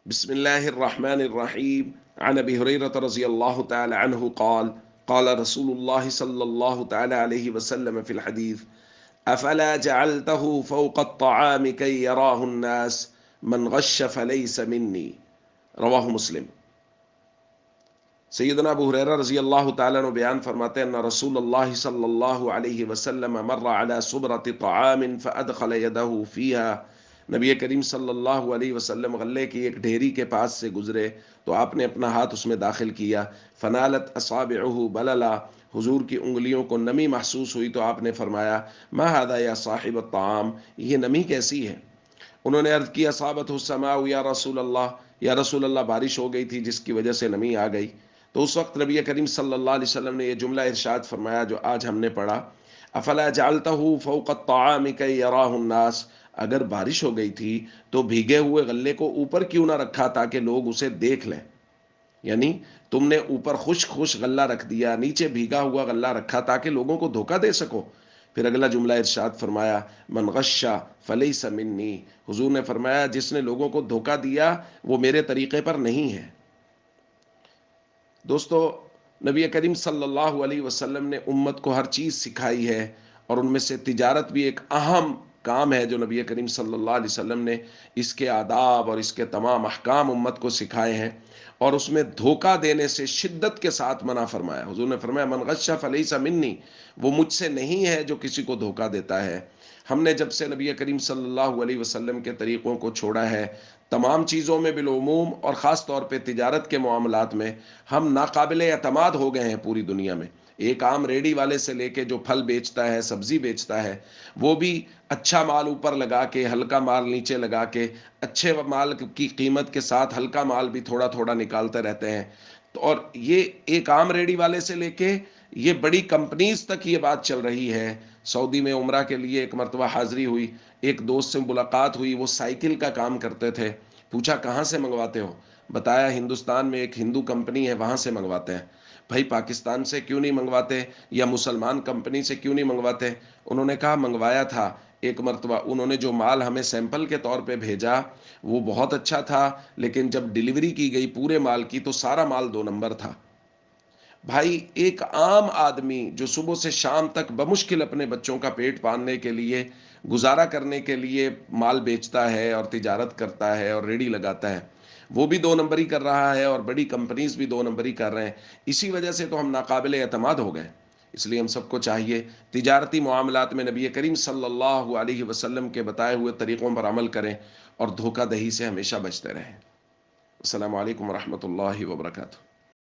بسم الله الرحمن الرحيم. عن أبي هريرة رضي الله تعالى عنه قال قال رسول الله صلى الله تعالى عليه وسلم في الحديث: أفلا جعلته فوق الطعام كي يراه الناس من غش فليس مني. رواہ مسلم۔ سیدنا ابو ہریرہ رضی اللہ تعالیٰ عنہ بیان فرماتے ہیں ان رسول اللہ صلی اللہ علیہ وسلم مر على صبرة طعام فأدخل يده فيها۔ نبی کریم صلی اللہ علیہ وسلم غلے کی ایک ڈھیری کے پاس سے گزرے تو آپ نے اپنا ہاتھ اس میں داخل کیا، فنالت اصابعہ بللا، حضور کی انگلیوں کو نمی محسوس ہوئی تو آپ نے فرمایا: ما هذا یا صاحب الطعام، یہ نمی کیسی ہے؟ انہوں نے عرض کی: اصابت السماء یا رسول اللہ، یا رسول اللہ بارش ہو گئی تھی جس کی وجہ سے نمی آ گئی۔ تو اس وقت نبی کریم صلی اللہ علیہ وسلم نے یہ جملہ ارشاد فرمایا جو آج ہم نے پڑھا: افلا جعلتہ فوق الطعام کی یراہ الناس، اگر بارش ہو گئی تھی تو بھیگے ہوئے غلے کو اوپر کیوں نہ رکھا تاکہ لوگ اسے دیکھ لیں؟ یعنی تم نے اوپر خشک خشک غلہ رکھ دیا، نیچے بھیگا ہوا غلہ رکھا تاکہ لوگوں کو دھوکہ دے سکو۔ پھر اگلا جملہ ارشاد فرمایا: من غشا فلیس منی، حضور نے فرمایا جس نے لوگوں کو دھوکہ دیا وہ میرے طریقے پر نہیں ہے۔ دوستو، نبی کریم صلی اللہ علیہ وسلم نے امت کو ہر چیز سکھائی ہے، اور ان میں سے تجارت بھی ایک اہم کام ہے جو نبی کریم صلی اللہ علیہ وسلم نے اس کے آداب اور اس کے تمام احکام امت کو سکھائے ہیں، اور اس میں دھوکہ دینے سے شدت کے ساتھ منع فرمایا۔ حضور نے فرمایا: من غش فلیس منی، وہ مجھ سے نہیں ہے جو کسی کو دھوکہ دیتا ہے۔ ہم نے جب سے نبی کریم صلی اللہ علیہ وسلم کے طریقوں کو چھوڑا ہے، تمام چیزوں میں بالعموم اور خاص طور پہ تجارت کے معاملات میں ہم ناقابل اعتماد ہو گئے ہیں پوری دنیا میں۔ ایک عام ریڑی والے سے لے کے جو پھل بیچتا ہے، سبزی بیچتا ہے، وہ بھی اچھا مال اوپر لگا کے ہلکا مال نیچے لگا کے، اچھے مال کی قیمت کے ساتھ ہلکا مال بھی تھوڑا تھوڑا نکالتے رہتے ہیں۔ اور یہ ایک عام ریڑی والے سے لے کے یہ بڑی کمپنیز تک یہ بات چل رہی ہے۔ سعودی میں عمرہ کے لیے ایک مرتبہ حاضری ہوئی، ایک دوست سے ملاقات ہوئی، وہ سائیکل کا کام کرتے تھے۔ پوچھا کہاں سے منگواتے ہو؟ بتایا ہندوستان میں ایک ہندو کمپنی ہے وہاں سے منگواتے ہیں۔ بھائی پاکستان سے کیوں نہیں منگواتے یا مسلمان کمپنی سے کیوں نہیں منگواتے؟ انہوں نے کہا منگوایا تھا ایک مرتبہ، انہوں نے جو مال ہمیں سیمپل کے طور پہ بھیجا وہ بہت اچھا تھا، لیکن جب ڈیلیوری کی گئی پورے مال کی تو سارا مال 2 نمبر تھا۔ بھائی ایک عام آدمی جو صبح سے شام تک بمشکل اپنے بچوں کا پیٹ پالنے کے لیے، گزارا کرنے کے لیے مال بیچتا ہے اور تجارت کرتا ہے اور ریڑی لگاتا ہے، وہ بھی 2 نمبری کر رہا ہے اور بڑی کمپنیز بھی 2 نمبری کر رہے ہیں۔ اسی وجہ سے تو ہم ناقابل اعتماد ہو گئے۔ اس لیے ہم سب کو چاہیے تجارتی معاملات میں نبی کریم صلی اللہ علیہ وسلم کے بتائے ہوئے طریقوں پر عمل کریں اور دھوکہ دہی سے ہمیشہ بچتے رہیں۔ السلام علیکم ورحمۃ اللہ وبرکاتہ۔